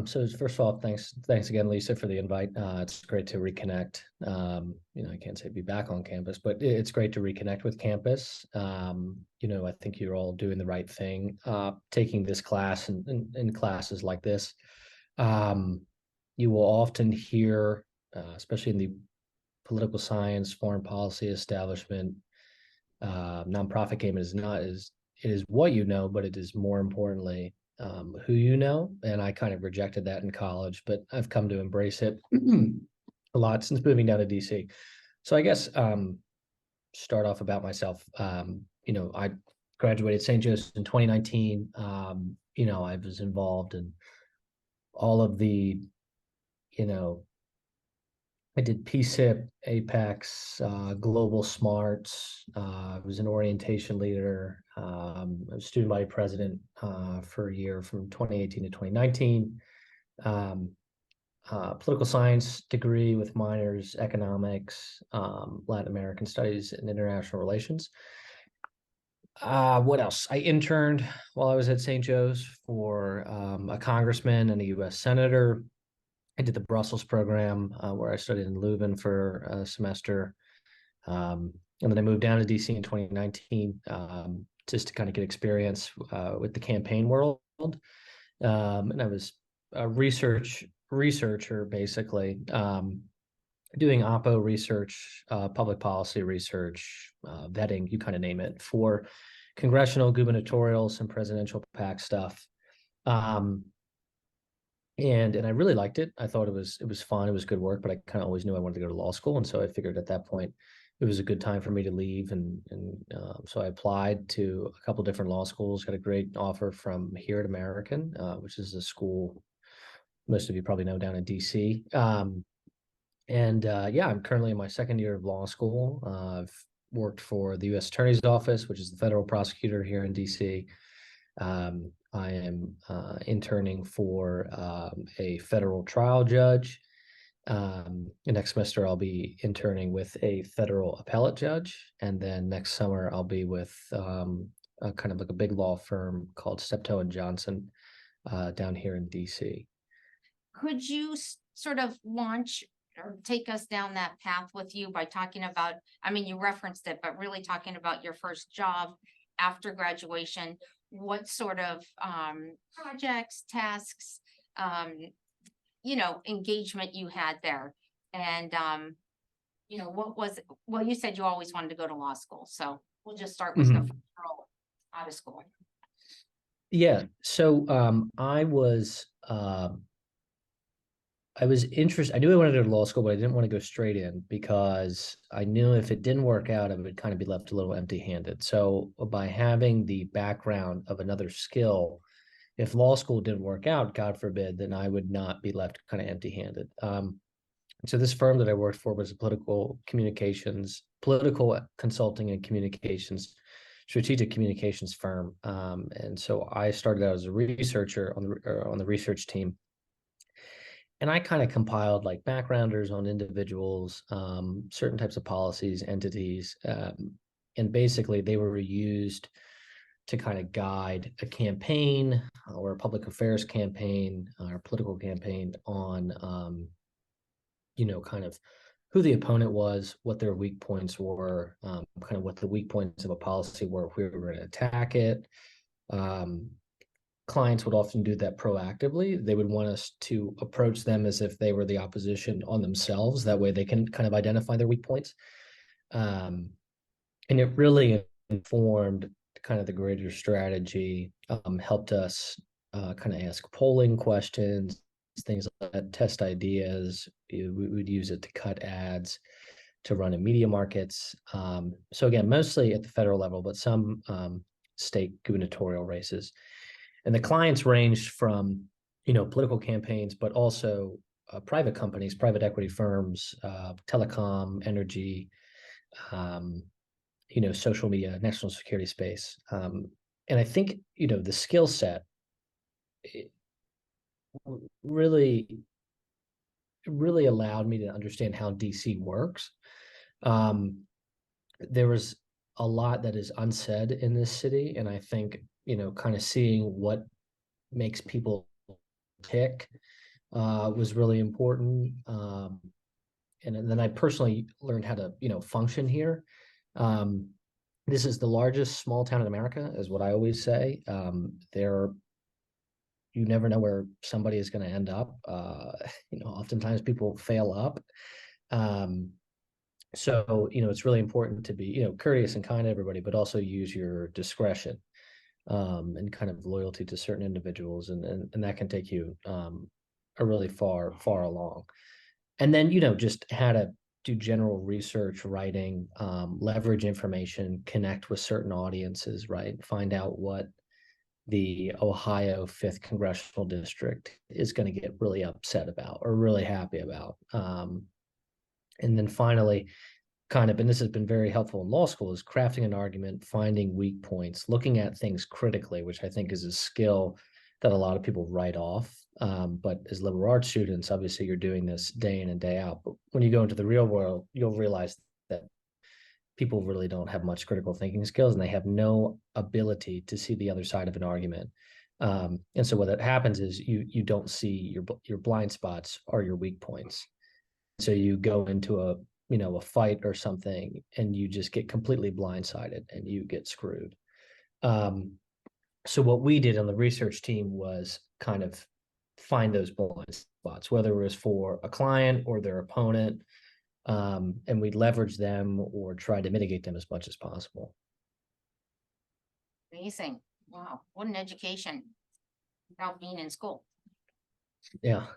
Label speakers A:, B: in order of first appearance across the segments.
A: So first of all, thanks again, Lisa, for the invite. It's great to reconnect. I can't say be back on campus, but it's great to reconnect with campus. I think you're all doing the right thing, taking this class and classes like this. Um, you will often hear, especially in the political science, foreign policy establishment, nonprofit game is not is it is what you know, but it is more importantly who you know. And I kind of rejected that in college, but I've come to embrace it a lot since moving down to DC. So I guess start off about myself. I graduated St. Joseph's in 2019. I was involved in all of the, you know, I did PSIP, Apex, Global Smarts. I was an orientation leader. I was student body president for a year from 2018 to 2019. Um, Political science degree with minors, economics, Latin American studies, and international relations. What else? I interned while I was at St. Joe's for a congressman and a U.S. senator. I did the Brussels program where I studied in Leuven for a semester. And then I moved down to DC in 2019 just to kind of get experience with the campaign world. And I was a researcher, basically, doing Oppo research, public policy research, vetting, you kind of name it, for congressional, gubernatorial, some presidential PAC stuff. And I really liked it. I thought it was fun. It was good work, but I kind of always knew I wanted to go to law school, and so I figured at that point it was a good time for me to leave. And so I applied to a couple different law schools. Got a great offer from here at American, which is a school most of you probably know down in DC. And I'm currently in my second year of law school. I've worked for the U.S. Attorney's Office, which is the federal prosecutor here in DC. I am interning for a federal trial judge. Next semester, I'll be interning with a federal appellate judge. And then next summer, I'll be with a kind of like a big law firm called Steptoe and Johnson down here in DC.
B: Could you sort of launch or take us down that path with you by talking about, I mean, you referenced it, but really talking about your first job after graduation, what sort of projects, tasks, engagement you had there. And, what was, well, you said you always wanted to go to law school. So we'll just start with the first role out of school.
A: Yeah. So I was interested. I knew I wanted to go to law school, but I didn't want to go straight in because I knew if it didn't work out, I would kind of be left a little empty-handed. So by having the background of another skill, if law school didn't work out, God forbid, then I would not be left kind of empty-handed. So this firm that I worked for was a political consulting and communications, strategic communications firm. And so I started out as a researcher on the research team. And I kind of compiled like backgrounders on individuals, certain types of policies, entities, and basically they were used to kind of guide a campaign or a public affairs campaign or political campaign on, kind of who the opponent was, what their weak points were, kind of what the weak points of a policy were if we were going to attack it. Clients would often do that proactively. They would want us to approach them as if they were the opposition on themselves. That way they can kind of identify their weak points. And it really informed kind of the greater strategy, helped us kind of ask polling questions, things like that, test ideas. We would use it to cut ads, to run in media markets. So again, mostly at the federal level, but some state gubernatorial races. And the clients ranged from, political campaigns, but also private companies, private equity firms, telecom, energy, social media, national security space. And I think, the skill set really allowed me to understand how DC works. There was a lot that is unsaid in this city, and I think, kind of seeing what makes people tick was really important. And then I personally learned how to, function here. This is the largest small town in America, is what I always say. You never know where somebody is going to end up. Oftentimes people fail up. So, it's really important to be, courteous and kind to everybody, but also use your discretion and kind of loyalty to certain individuals. And that can take you a really far along. And then, just how to do general research, writing, leverage information, connect with certain audiences, right? Find out what the Ohio 5th Congressional District is going to get really upset about or really happy about. And then finally, and this has been very helpful in law school, is crafting an argument, finding weak points, looking at things critically, which I think is a skill that a lot of people write off. But as liberal arts students, obviously you're doing this day in and day out. But when you go into the real world, you'll realize that people really don't have much critical thinking skills, and they have no ability to see the other side of an argument. And so what that happens is you don't see your blind spots or your weak points. So you go into a fight or something, and you just get completely blindsided and you get screwed. So what we did on the research team was kind of find those blind spots, whether it was for a client or their opponent, and we'd leverage them or try to mitigate them as much as possible.
B: Amazing. Wow. What an education without being in school.
A: Yeah.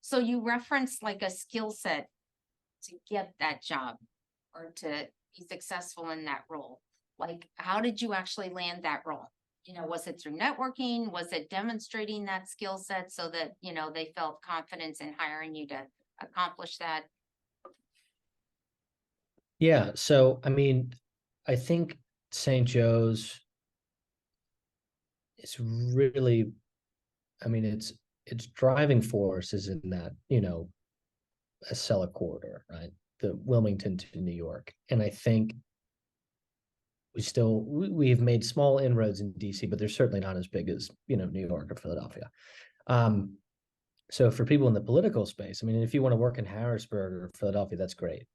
B: So you referenced like a skill set to get that job or to be successful in that role. Like, how did you actually land that role? Was it through networking? Was it demonstrating that skill set so that, they felt confidence in hiring you to accomplish that?
A: Yeah. So, I think St. Joe's is really, its driving force is in that, Acela corridor, right? The Wilmington to New York. And I think we've made small inroads in DC, but they're certainly not as big as, New York or Philadelphia. So for people in the political space, if you want to work in Harrisburg or Philadelphia, that's great.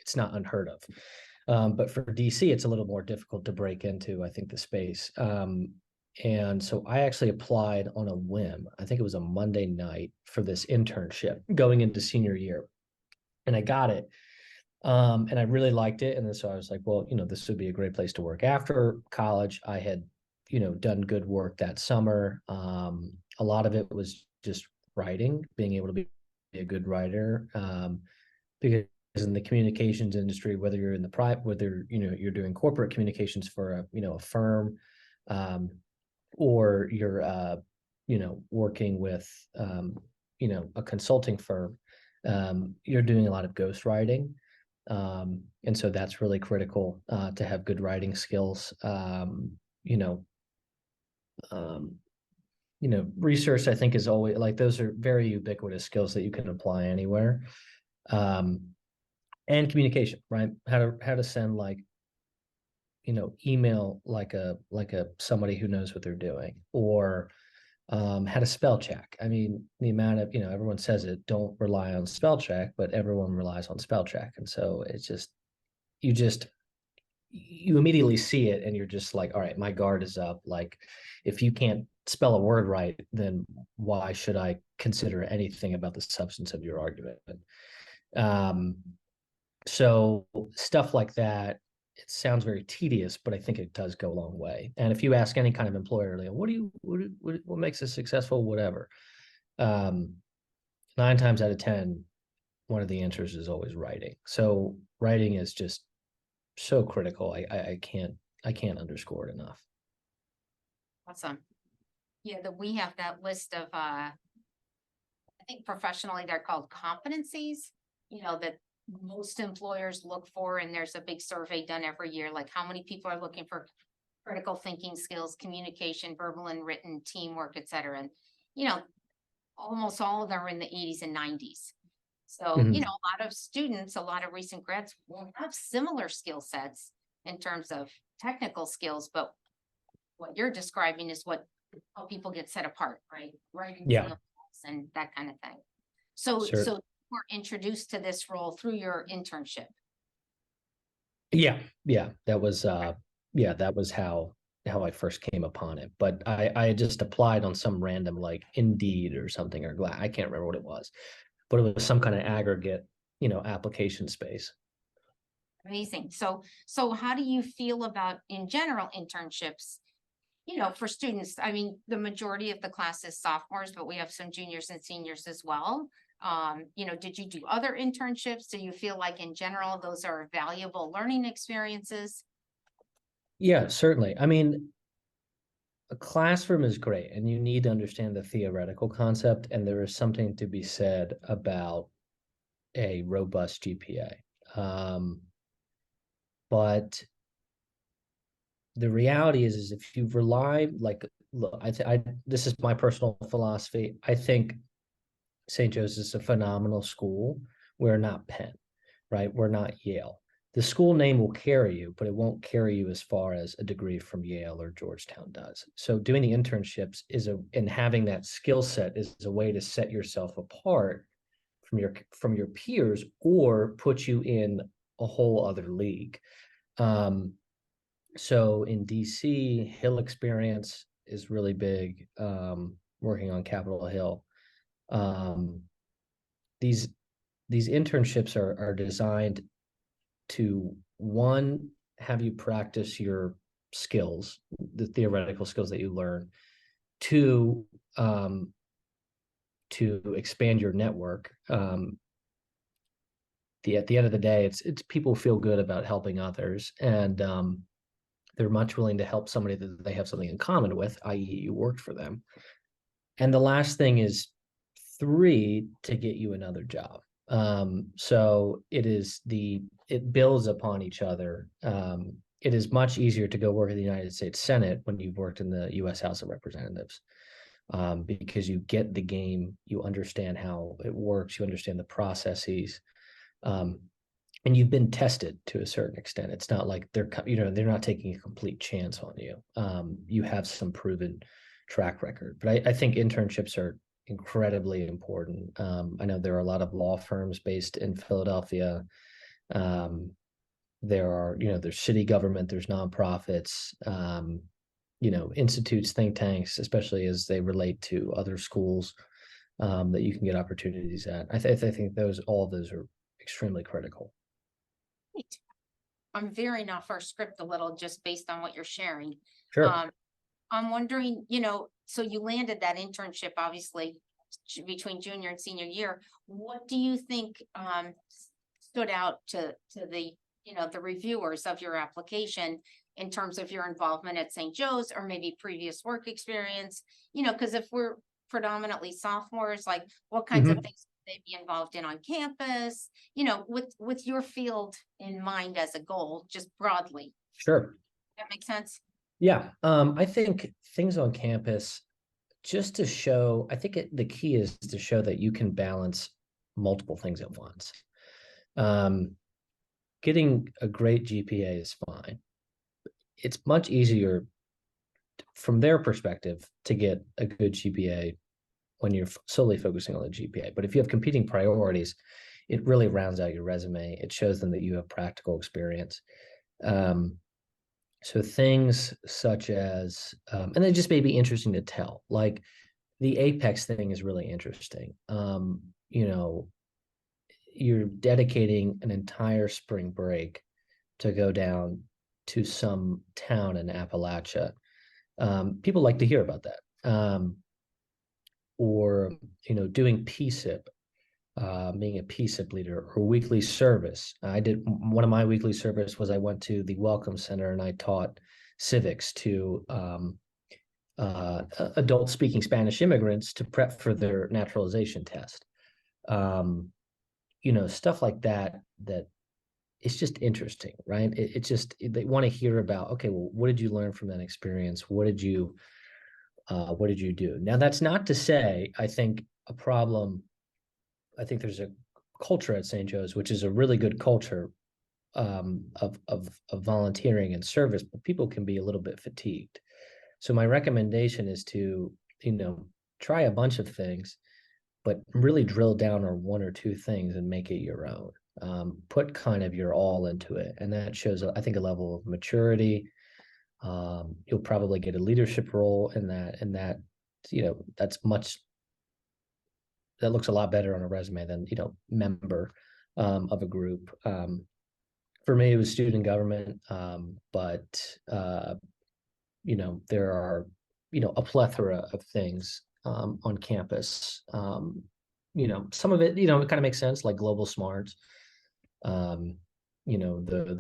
A: It's not unheard of. But for DC, it's a little more difficult to break into, I think, the space. And so I actually applied on a whim. I think it was a Monday night for this internship going into senior year. And I got it. And I really liked it. And then so I was like, well, this would be a great place to work. After college, I had, done good work that summer. A lot of it was just writing, being able to be a good writer. Because in the communications industry, whether you're in the private, whether, you're doing corporate communications for a firm, or you're, working with, a consulting firm, you're doing a lot of ghostwriting. And so that's really critical to have good writing skills. Research, I think, is always like, those are very ubiquitous skills that you can apply anywhere. And communication, right? How to send email like a somebody who knows what they're doing, or how to spell check. The amount of, everyone says it, don't rely on spell check, but everyone relies on spell check. And so it's you immediately see it and you're just like, all right, my guard is up. Like, if you can't spell a word right, then why should I consider anything about the substance of your argument? So stuff like that, it sounds very tedious, but I think it does go a long way. And if you ask any kind of employer, like, what makes us successful, whatever, 9 times out of 10, one of the answers is always writing. So writing is just so critical. I can't underscore it enough.
B: Awesome. Yeah, we have that list of, I think professionally they're called competencies, that most employers look for, and there's a big survey done every year, like how many people are looking for critical thinking skills, communication, verbal and written, teamwork, et cetera. And, almost all of them are in the 80s and 90s. So,
A: Mhm.
B: a lot of students, a lot of recent grads will have similar skill sets in terms of technical skills, but what you're describing is how people get set apart, right? Writing
A: Yeah,
B: field and that kind of thing. So
A: sure.
B: you were introduced to this role through your internship.
A: Yeah, that was how I first came upon it. But I just applied on some random like Indeed or something, or I can't remember what it was, but it was some kind of aggregate, application space.
B: Amazing. So how do you feel about in general internships? For students, I mean, the majority of the class is sophomores, but we have some juniors and seniors as well. Did you do other internships? Do you feel like in general, those are valuable learning experiences?
A: Yeah, certainly. I mean, a classroom is great, and you need to understand the theoretical concept, and there is something to be said about a robust GPA. But the reality is if you rely, like, look, this is my personal philosophy. I think St. Joe's is a phenomenal school. We're not Penn, right? We're not Yale. The school name will carry you, but it won't carry you as far as a degree from Yale or Georgetown does. So doing the internships and having that skill set is a way to set yourself apart from your peers, or put you in a whole other league. So in DC, Hill experience is really big. Working on Capitol Hill. Um, these these internships are designed to, one, have you practice your skills, the theoretical skills that you learn. Two, to expand your network. At the end of the day, it's people feel good about helping others, and they're much willing to help somebody that they have something in common with, i.e., you worked for them. And the last thing is, three, to get you another job. So it builds upon each other. It is much easier to go work in the United States Senate when you've worked in the U.S. House of Representatives, because you get the game, you understand how it works, you understand the processes, and you've been tested to a certain extent. It's not like they're not taking a complete chance on you. You have some proven track record. But I think internships are incredibly important. I know there are a lot of law firms based in Philadelphia. There's city government, there's nonprofits, institutes, think tanks, especially as they relate to other schools, that you can get opportunities at. I think all of those are extremely critical.
B: Great. I'm veering off our script a little just based on what you're sharing.
A: Sure.
B: I'm wondering, so you landed that internship obviously between junior and senior year. What do you think stood out to the the reviewers of your application in terms of your involvement at St. Joe's, or maybe previous work experience? Because if we're predominantly sophomores, like what kinds of things they be involved in on campus, with your field in mind as a goal, just broadly.
A: Sure.
B: That makes sense?
A: Yeah. I think things on campus, just to show, I think the key is to show that you can balance multiple things at once. Getting a great GPA is fine. It's much easier from their perspective to get a good GPA when you're solely focusing on the GPA. But if you have competing priorities, it really rounds out your resume. It shows them that you have practical experience. So things such as, and they just may be interesting to tell, like the Apex thing is really interesting. You're dedicating an entire spring break to go down to some town in Appalachia. People like to hear about that. Or doing PSIP, being a PSIP leader, or weekly service. I did one of my weekly service was I went to the Welcome Center and I taught civics to adult speaking Spanish immigrants to prep for their naturalization test. Stuff like that it's just interesting, right? It's just they want to hear about, okay, well, what did you learn from that experience? What did you do? Now, that's not to say I think there's a culture at St. Joe's, which is a really good culture, of volunteering and service, but people can be a little bit fatigued. So my recommendation is to, try a bunch of things, but really drill down on one or two things and make it your own. Put kind of your all into it. And that shows, I think, a level of maturity. You'll probably get a leadership role in that, that looks a lot better on a resume than, member of a group. For me, it was student government, but there are, a plethora of things on campus. Some of it, it kind of makes sense, like Global Smart, the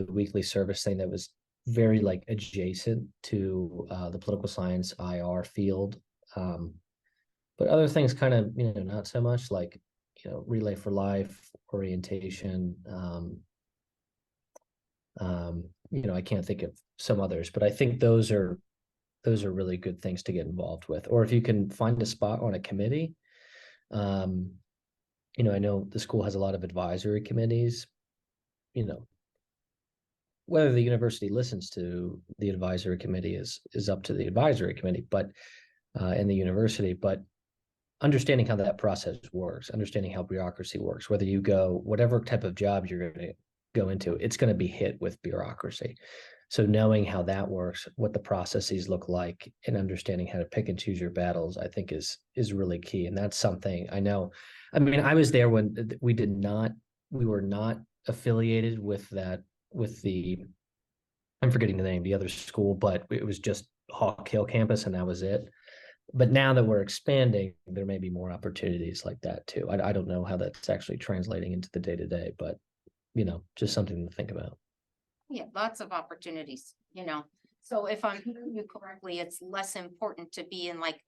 A: weekly service thing that was very like adjacent to the political science IR field. But other things kind of, not so much, like, Relay for Life, orientation. I can't think of some others, but I think those are really good things to get involved with. Or if you can find a spot on a committee, I know the school has a lot of advisory committees, whether the university listens to the advisory committee is up to the advisory committee, but in the university, but understanding how that process works, understanding how bureaucracy works, whether you go, whatever type of job you're going to go into, it's going to be hit with bureaucracy. So knowing how that works, what the processes look like, and understanding how to pick and choose your battles, I think is really key. And that's something I know. I mean, I was there when we were not affiliated with I'm forgetting the name, the other school, but it was just Hawk Hill campus and that was it. But now that we're expanding, there may be more opportunities like that too. I don't know how that's actually translating into the day-to-day, but just something to think about.
B: Yeah, lots of opportunities, So if I'm hearing you correctly, it's less important to be in like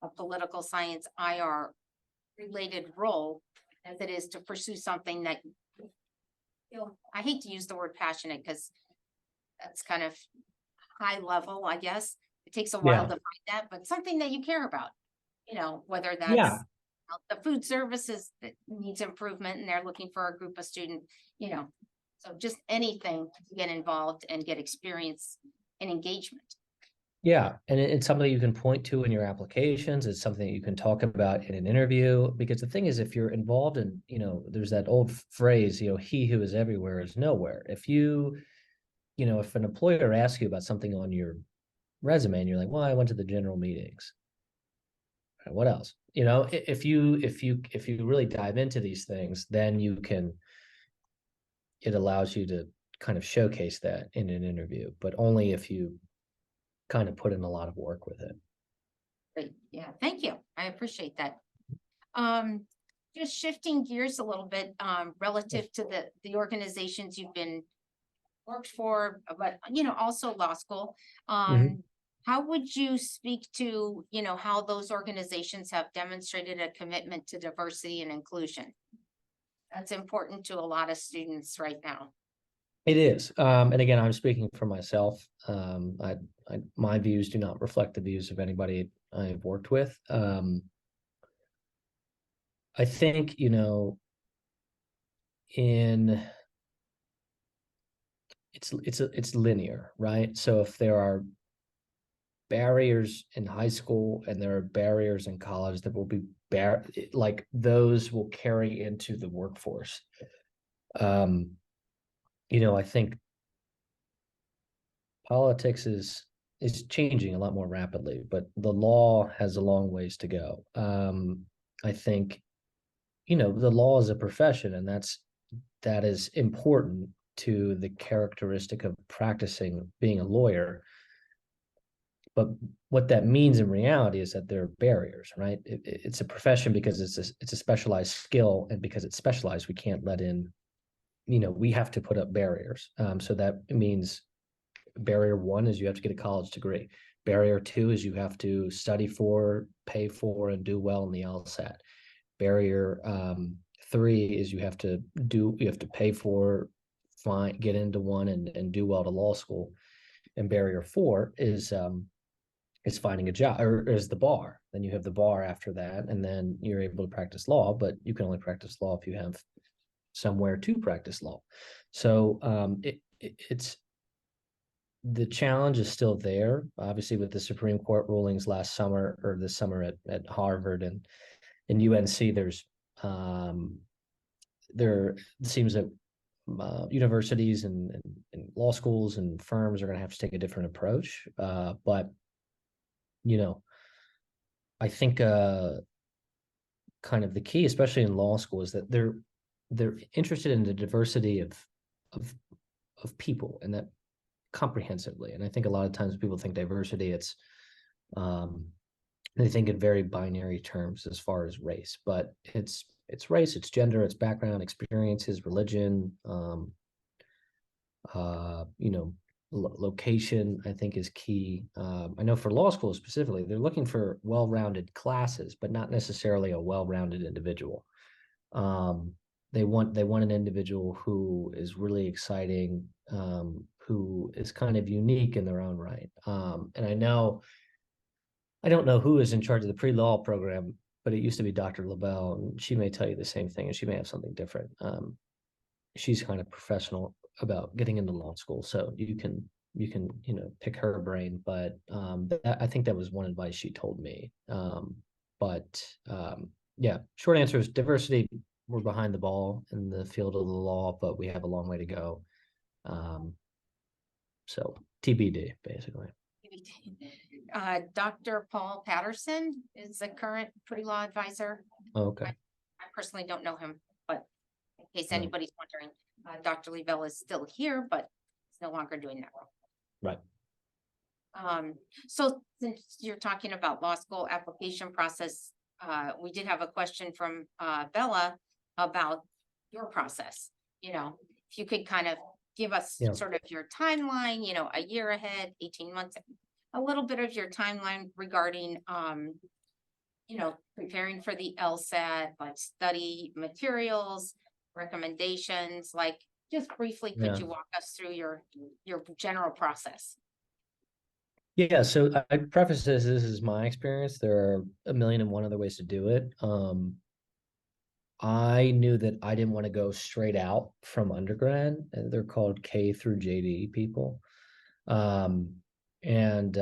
B: a political science IR related role as it is to pursue something that, I hate to use the word passionate because that's kind of high level, I guess. It takes a while
A: Yeah.
B: to find that, but something that you care about, whether that's
A: Yeah.
B: the food services that needs improvement and they're looking for a group of students, so just anything to get involved and get experience and engagement.
A: Yeah. And it's something you can point to in your applications. It's something you can talk about in an interview, because the thing is, if you're involved in, there's that old phrase, he who is everywhere is nowhere. If if an employer asks you about something on your resume and you're like, well, I went to the general meetings. What else? If you really dive into these things, then it allows you to kind of showcase that in an interview, but only if you kind of put in a lot of work with it.
B: Great. Yeah, thank you. I appreciate that. Just shifting gears a little bit, relative to the organizations you've been worked for, but also law school. How would you speak to, how those organizations have demonstrated a commitment to diversity and inclusion? That's important to a lot of students right now.
A: It is. And again, I'm speaking for myself. My views do not reflect the views of anybody I've worked with. I think, it's linear, right? So if there are barriers in high school and there are barriers in college, that will be like those will carry into the workforce. I think politics is changing a lot more rapidly, but the law has a long ways to go. I think, the law is a profession, and that is important to the characteristic of practicing being a lawyer. But what that means in reality is that there are barriers, right? It's a profession because it's a specialized skill, and because it's specialized, we can't let in, we have to put up barriers. So that means barrier one is you have to get a college degree. Barrier two is you have to study for, pay for, and do well in the LSAT. Barrier three is you have to pay for, get into one and do well to law school. And barrier four is finding a job, or is the bar. Then you have the bar after that, and then you're able to practice law, but you can only practice law if you have somewhere to practice law. So it's the challenge is still there, obviously, with the Supreme Court rulings last summer or this summer at Harvard and UNC. There seems that universities and law schools and firms are going to have to take a different approach. But you know, I think kind of the key, especially in law school, is that they're interested in the diversity of of people, and that comprehensively. And I think a lot of times people think diversity, um, they think in very binary terms as far as race, but it's race, it's gender, it's background, experiences, religion, you know, location, I think is key. I know for law school specifically, they're looking for well-rounded classes, but not necessarily a well-rounded individual. Um, they want an individual who is really exciting, who is kind of unique in their own right. And I don't know who is in charge of the pre-law program, but it used to be Dr. LaBelle, and she may tell you the same thing, and she may have something different. She's kind of professional about getting into law school, so you can pick her brain. But I think that was one advice she told me. But yeah, short answer is diversity. We're behind the ball in the field of the law, but we have a long way to go. So TBD, basically.
B: Dr. Paul Patterson is the current pre-law advisor.
A: Okay.
B: I personally don't know him, but in case
A: Right.
B: anybody's wondering, Dr. Levelle is still here, but he's no longer doing that role.
A: Right.
B: So since you're talking about law school application process, we did have a question from Bella about your process. You know, if you could kind of give us
A: Yeah.
B: sort of your timeline, you know, a year ahead, 18 months, a little bit of your timeline regarding, you know, preparing for the LSAT, like study materials, recommendations, like just briefly, could
A: Yeah.
B: you walk us through your general process?
A: Yeah, so I preface this is my experience. There are a million and one other ways to do it. I knew that I didn't want to go straight out from undergrad. They're called K through JD people. Um, and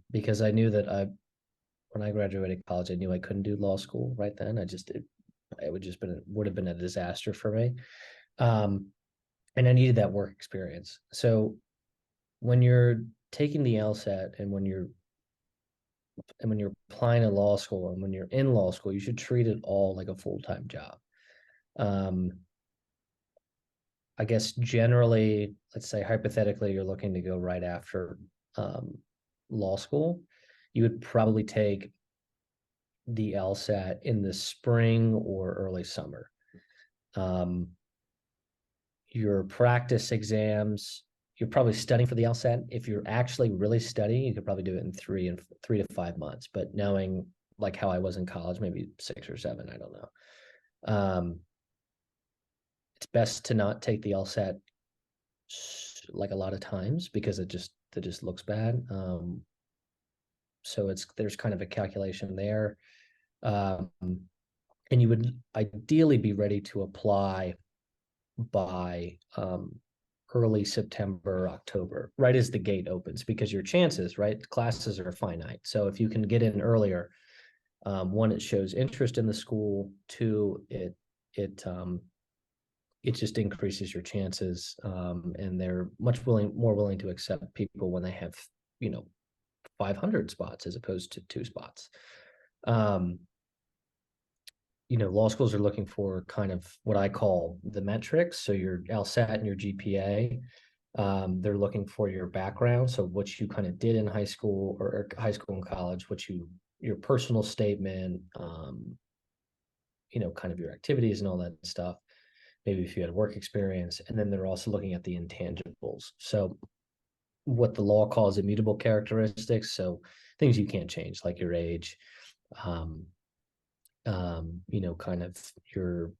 A: because I knew that when I graduated college, I knew I couldn't do law school right then. It would have been a disaster for me. Um, and I needed that work experience. So when you're taking the LSAT and when you're applying to law school and when you're in law school, you should treat it all like a full-time job. Um, I guess generally, let's say hypothetically, you're looking to go right after law school, you would probably take the LSAT in the spring or early summer. Your practice exams, you're probably studying for the LSAT. If you're actually really studying, you could probably do it in 3 to 5 months. But knowing like how I was in college, maybe 6 or 7, I don't know. It's best to not take the LSAT like a lot of times because it just looks bad. So there's kind of a calculation there. Um, and you would ideally be ready to apply by early September, October, right as the gate opens, because your chances, right, classes are finite. So if you can get in earlier, one, it shows interest in the school. Two, it just increases your chances, and they're more willing to accept people when they have 500 spots as opposed to 2 spots. Law schools are looking for kind of what I call the metrics. So your LSAT and your GPA. They're looking for your background. So what you kind of did in high school or high school and college, your personal statement, kind of your activities and all that stuff. Maybe if you had work experience. And then they're also looking at the intangibles. So what the law calls immutable characteristics. So things you can't change, like your age, kind of your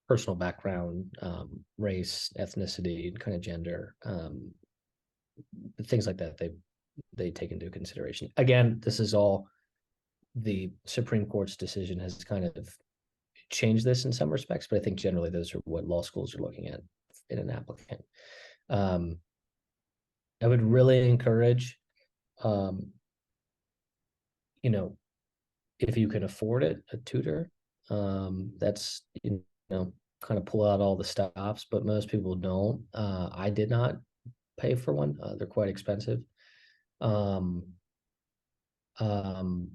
A: personal background, race, ethnicity, and kind of gender, things like that. They take into consideration. Again, this is all the Supreme Court's decision has kind of changed this in some respects, but I think generally those are what law schools are looking at in an applicant. I would really encourage, you know, if you can afford it, a tutor. That's, kind of pull out all the stops, but most people don't. I did not pay for one. They're quite expensive. Um, um,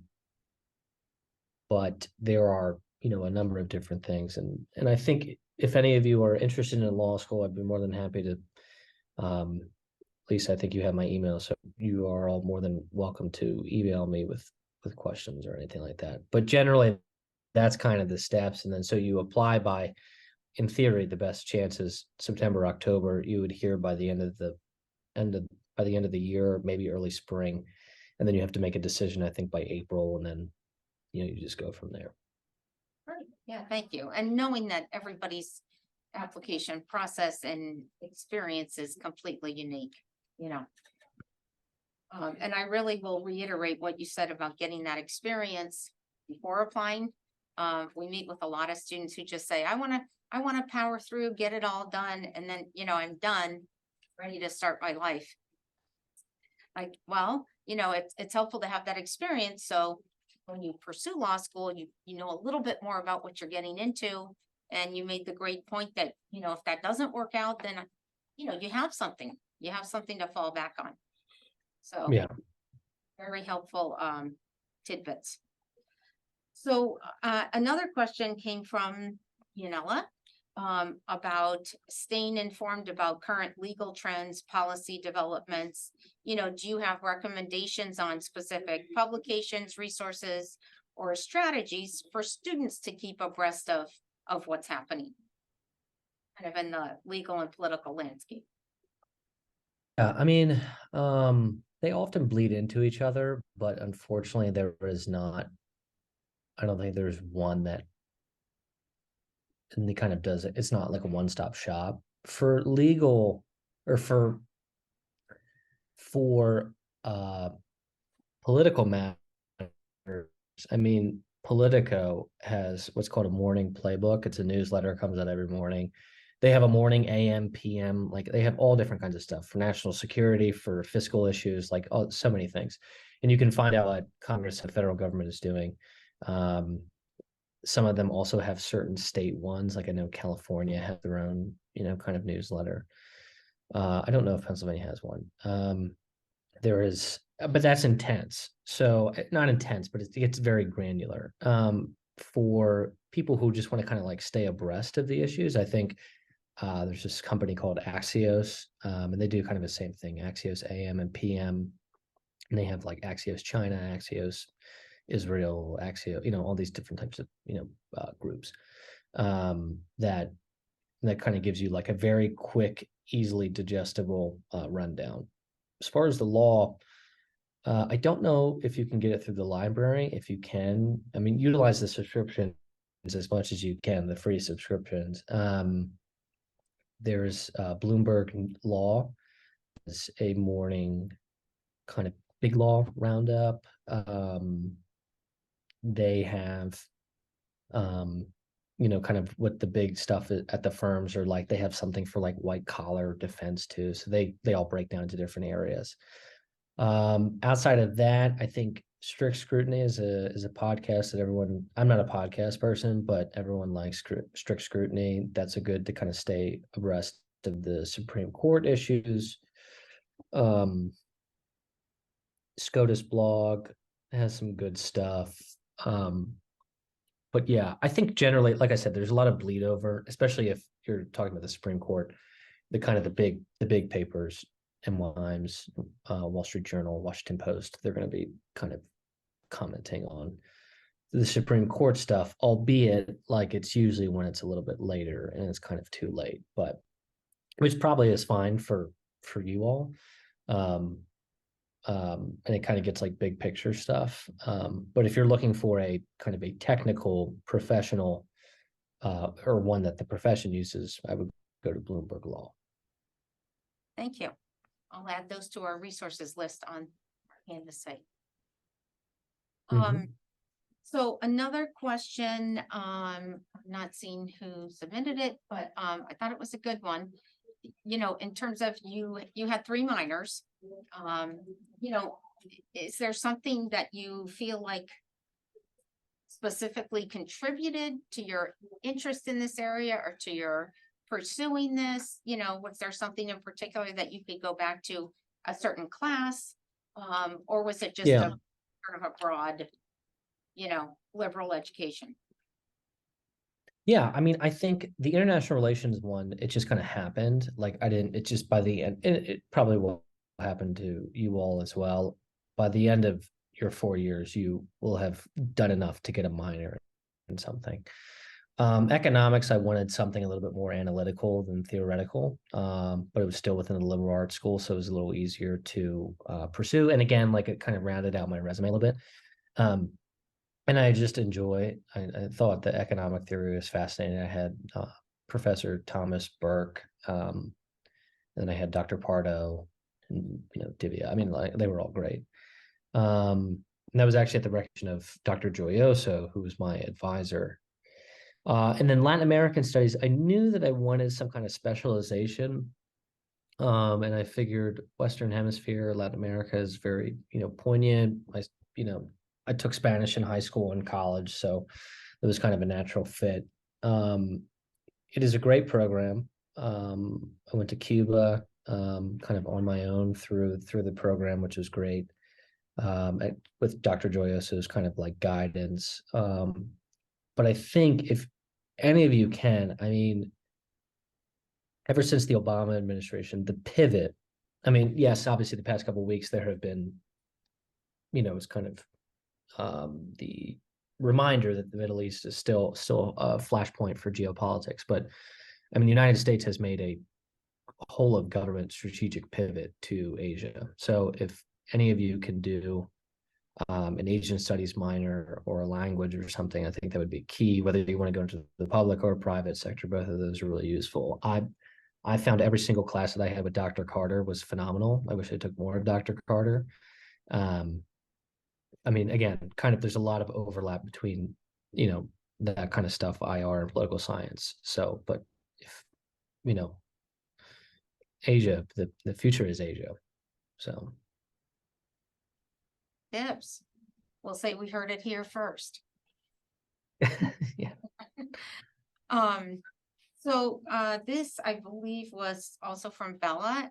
A: but there are, a number of different things. And I think if any of you are interested in law school, I'd be more than happy to, Lisa, I think you have my email, so you are all more than welcome to email me with questions or anything like that. But generally, that's kind of the steps. And then so you apply by, in theory, the best chance is September, October. You would hear by the end of by the end of the year, maybe early spring. And then you have to make a decision, I think, by April, and then you just go from there.
B: Right. Yeah, thank you. And knowing that everybody's application process and experience is completely unique, you know. And I really will reiterate what you said about getting that experience before applying. We meet with a lot of students who just say, I want to power through, get it all done, and then, I'm done, ready to start my life. Like, well, it's helpful to have that experience. So when you pursue law school, you know a little bit more about what you're getting into. And you made the great point that, if that doesn't work out, then, you have something. You have something to fall back on. So
A: Yeah.
B: very helpful tidbits. So another question came from Yanela about staying informed about current legal trends, policy developments. Do you have recommendations on specific publications, resources, or strategies for students to keep abreast of what's happening kind of in the legal and political landscape?
A: Yeah, they often bleed into each other, but unfortunately there is not, I don't think there's one that and kind of does it. It's not like a one-stop shop for legal or for political matters. I mean, Politico has what's called a morning playbook. It's a newsletter, comes out every morning. They have a morning AM, PM, like they have all different kinds of stuff for national security, for fiscal issues, like so many things. And you can find out what Congress and federal government is doing. Some of them also have certain state ones. Like I know California has their own, kind of newsletter. I don't know if Pennsylvania has one. There is, but that's intense. So not intense, but it gets very granular. For people who just want to kind of like stay abreast of the issues, I think there's this company called Axios, and they do kind of the same thing, Axios AM and PM. And they have like Axios China, Axios Israel, Axios, all these different types of, groups that kind of gives you like a very quick, easily digestible rundown. As far as the law, I don't know if you can get it through the library. If you can, utilize the subscriptions as much as you can, the free subscriptions. There's Bloomberg Law, is a morning kind of big law roundup. They have, kind of what the big stuff at the firms are like. They have something for like white collar defense too. So they all break down into different areas. Outside of that, I think Strict Scrutiny is a podcast that everyone, I'm not a podcast person, but everyone likes Strict Scrutiny. That's a good to kind of stay abreast of the Supreme Court issues. SCOTUS blog has some good stuff. But yeah, I think generally, like I said, there's a lot of bleed over, especially if you're talking about the Supreme Court, the kind of the big papers, NY Times, Wall Street Journal, Washington Post, they're going to be kind of commenting on the Supreme Court stuff, albeit like it's usually when it's a little bit later and it's kind of too late, but which probably is fine for you all. And it kind of gets like big picture stuff. But if you're looking for a kind of a technical professional or one that the profession uses, I would go to Bloomberg Law.
B: Thank you. I'll add those to our resources list on our Canvas site. So another question, I'm not seeing who submitted it, but I thought it was a good one. you know, in terms of you had 3 minors, you know, is there something that you feel like specifically contributed to your interest in this area or to your pursuing this? You know, was there something in particular that you could go back to a certain class? Or was it just a
A: Yeah.
B: sort of a broad, you know, liberal education?
A: Yeah, I mean, I think the international relations one, it just kind of happened. Like I didn't, it just by the end, it probably will happen to you all as well. By the end of your 4 years, you will have done enough to get a minor in something. Economics, I wanted something a little bit more analytical than theoretical, but it was still within the liberal arts school, so it was a little easier to pursue. And again, like it kind of rounded out my resume a little bit. Um, and I just I thought the economic theory was fascinating. I had Professor Thomas Burke, and I had Dr. Pardo, and Divya. I mean, like they were all great. And that was actually at the recommendation of Dr. Joyoso, who was my advisor. And then Latin American studies, I knew that I wanted some kind of specialization. And I figured Western Hemisphere, Latin America is very, poignant. You know, I took Spanish in high school and college, so it was kind of a natural fit. It is a great program. I went to Cuba, kind of on my own through the program, which was great. With Dr. Joyoso's kind of like guidance. But I think if any of you can, I mean, ever since the Obama administration, the pivot, I mean, yes, obviously the past couple of weeks there have been, it's kind of the reminder that the Middle East is still a flashpoint for geopolitics. But I mean, the United States has made a whole of government strategic pivot to Asia. So if any of you can do an Asian studies minor or a language or something, I think that would be key, whether you want to go into the public or private sector. Both of those are really useful. I found every single class that I had with Dr. Carter was phenomenal. I wish I took more of Dr. Carter. I mean, again, kind of there's a lot of overlap between, that kind of stuff, IR and political science. So, but if, Asia, the future is Asia. So
B: Tips. We'll say we heard it here first.
A: yeah.
B: So this, I believe, was also from Bella,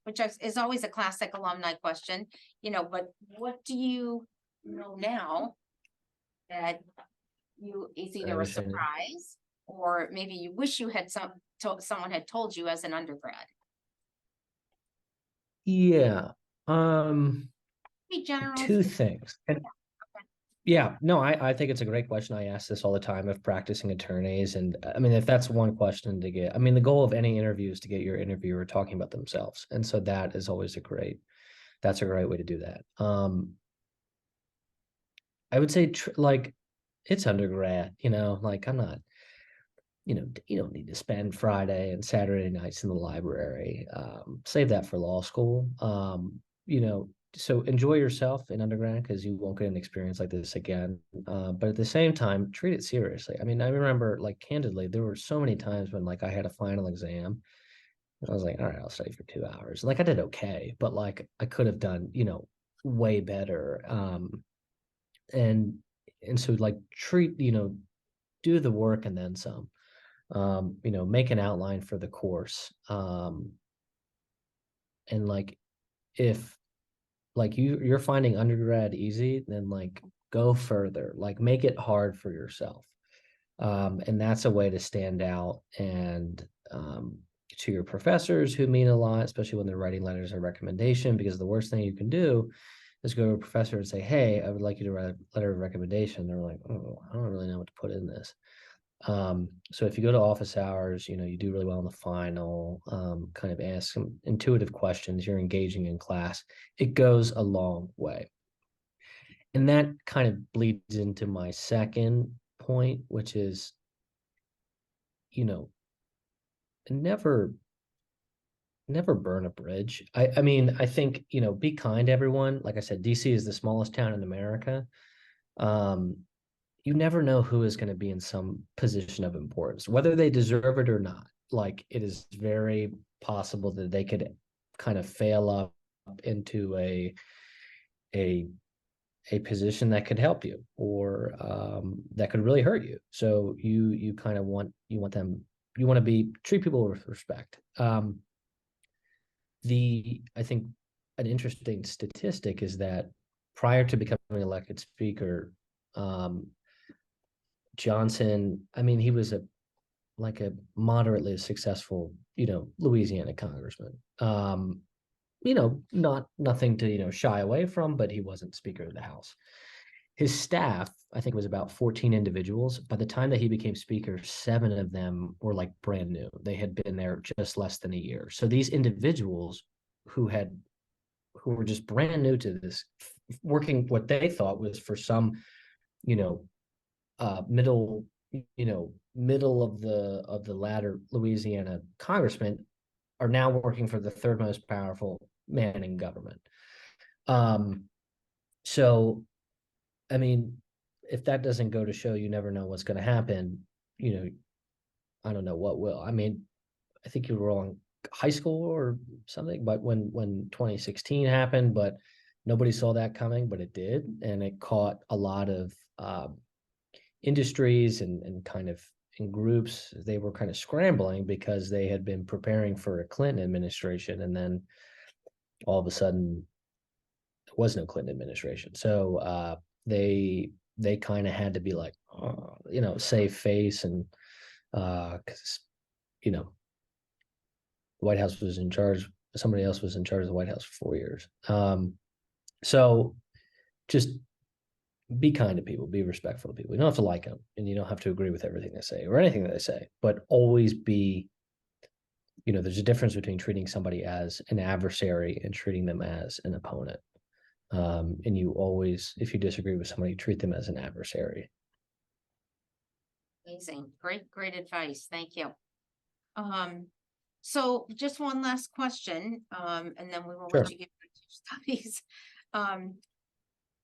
B: which is always a classic alumni question, but what do you know now that is either a surprise or maybe you wish you had someone had told you as an undergrad?
A: Yeah.
B: Be general.
A: Two things. And yeah, no, I think it's a great question. I ask this all the time of practicing attorneys. And I mean, if that's one question to get, I mean, the goal of any interview is to get your interviewer talking about themselves. And so that is always that's a great way to do that. I would say like it's undergrad, like I'm not, you don't need to spend Friday and Saturday nights in the library. Save that for law school. So enjoy yourself in undergrad because you won't get an experience like this again. But at the same time, treat it seriously. I mean, I remember like candidly, there were so many times when like I had a final exam and I was like, all right, I'll study for 2 hours. Like I did okay, but like I could have done, way better. And so like do the work and then some. Make an outline for the course. And like if like you're finding undergrad easy, then like go further, like make it hard for yourself. And that's a way to stand out and to your professors who mean a lot, especially when they're writing letters of recommendation, because the worst thing you can do is go to a professor and say, hey, I would like you to write a letter of recommendation. They're like, oh, I don't really know what to put in this. So if you go to office hours, you do really well in the final, kind of ask some intuitive questions, you're engaging in class, it goes a long way. And that kind of bleeds into my second point, which is, never burn a bridge. I mean, I think, be kind to everyone. Like I said, DC is the smallest town in America. You never know who is going to be in some position of importance, whether they deserve it or not. like it is very possible that they could kind of fail up into a position that could help you, or that could really hurt you. So you kind of want them, you want to be treat people with respect. I think an interesting statistic is that prior to becoming elected speaker, Johnson, I mean, he was a moderately successful, Louisiana congressman. Nothing to, shy away from, but he wasn't Speaker of the House. His staff, I think, was about 14 individuals. By the time that he became Speaker, 7 of them were like brand new. They had been there just less than a year. So these individuals who were just brand new to this, working what they thought was for some, you know, middle, middle of the ladder Louisiana congressman, are now working for the third most powerful man in government. So, I mean, if that doesn't go to show, you never know what's going to happen. I don't know what will. I mean, I think you were in high school or something, but when 2016 happened, but nobody saw that coming, but it did, and it caught a lot of industries and kind of in groups. They were kind of scrambling because they had been preparing for a Clinton administration, and then all of a sudden there was no Clinton administration. So they kind of had to be like, save face, and because the White House was in charge. Somebody else was in charge of the White House for 4 years. So just be kind to people, be respectful to people. You don't have to like them, and you don't have to agree with everything they say or anything that they say, but always be, there's a difference between treating somebody as an adversary and treating them as an opponent. And you always, if you disagree with somebody, treat them as an adversary.
B: Amazing. Great advice. Thank you. So just one last question, and then we will
A: Sure.
B: let you get back to your studies.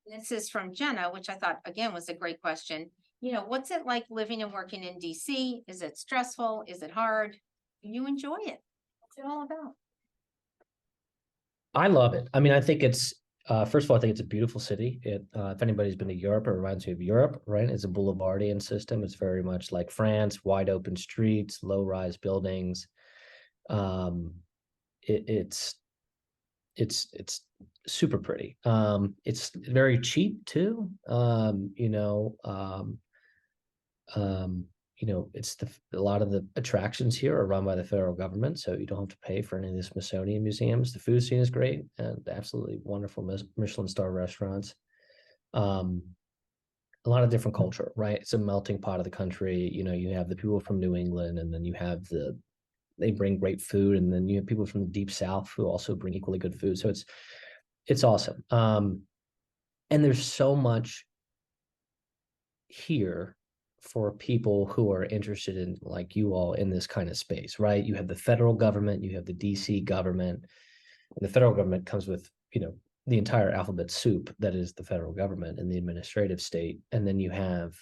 B: This is from Jenna, which I thought again was a great question. What's it like living and working in DC? Is it stressful? Is it hard? Do you enjoy it? What's it all about?
A: I love it. I mean, I think it's first of all, I think it's a beautiful city. If anybody's been to Europe, it reminds me of Europe, right? It's a Boulevardian system. It's very much like France, wide open streets, low-rise buildings. It's super pretty. It's very cheap too. It's a lot of the attractions here are run by the federal government, so you don't have to pay for any of the Smithsonian museums. The food scene is great and absolutely wonderful Michelin star restaurants. A lot of different culture, right? It's a melting pot of the country. You have the people from New England, and then you have they bring great food, and then you have people from the deep South who also bring equally good food. So it's awesome. And there's so much here for people who are interested in, like you all, in this kind of space, right? You have the federal government, you have the DC government, and the federal government comes with, the entire alphabet soup that is the federal government and the administrative state. And then you have,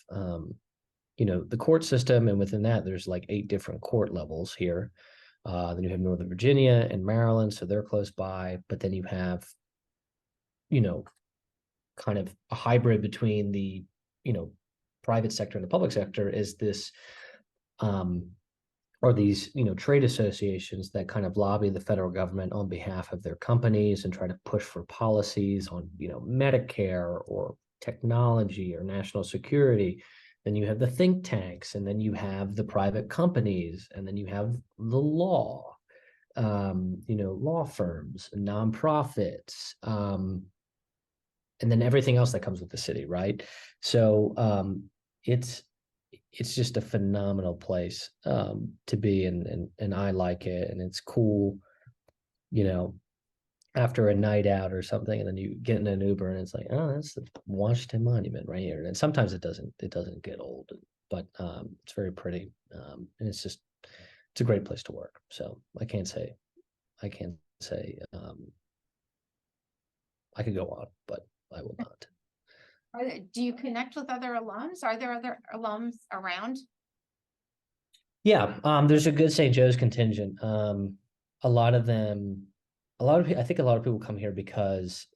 A: the court system, and within that, there's like 8 different court levels here. Then you have Northern Virginia and Maryland, so they're close by. But then you have, kind of a hybrid between the, private sector and the public sector is this, or these, trade associations that kind of lobby the federal government on behalf of their companies and try to push for policies on, Medicare or technology or national security. Then you have the think tanks, and then you have the private companies, and then you have the law, law firms, nonprofits, and then everything else that comes with the city, right? So it's just a phenomenal place to be, and I like it, and it's cool, after a night out or something, and then you get in an Uber and it's like, oh, that's the Washington Monument right here. And sometimes it doesn't get old, but it's very pretty. And it's a great place to work. So I can't say I could go on, but I will not.
B: Do you connect with other alums? Are there other alums around?
A: Yeah, there's a good St. Joe's contingent. A lot of them, I think a lot of people come here because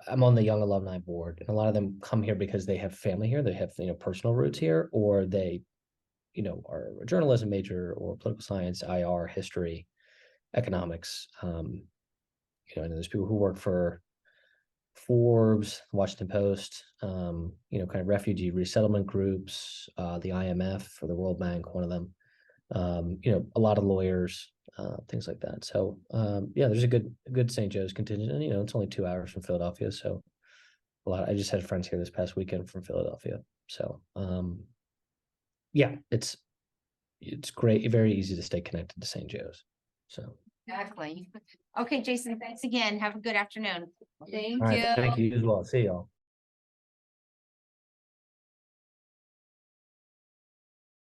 A: I'm on the Young Alumni board, and a lot of them come here because they have family here, they have, personal roots here, or they, are a journalism major or political science, IR, history, economics. And there's people who work for Forbes, Washington Post, kind of refugee resettlement groups, the IMF or the World Bank, one of them. A lot of lawyers, things like that. So yeah, there's a good St. Joe's contingent, and it's only 2 hours from Philadelphia, so I just had friends here this past weekend from Philadelphia. So yeah, it's great, very easy to stay connected to St. Joe's. So
B: Exactly. Okay, Jason, thanks again. Have a good afternoon.
C: Thank
A: all right,
C: you.
A: thank you as well. See y'all.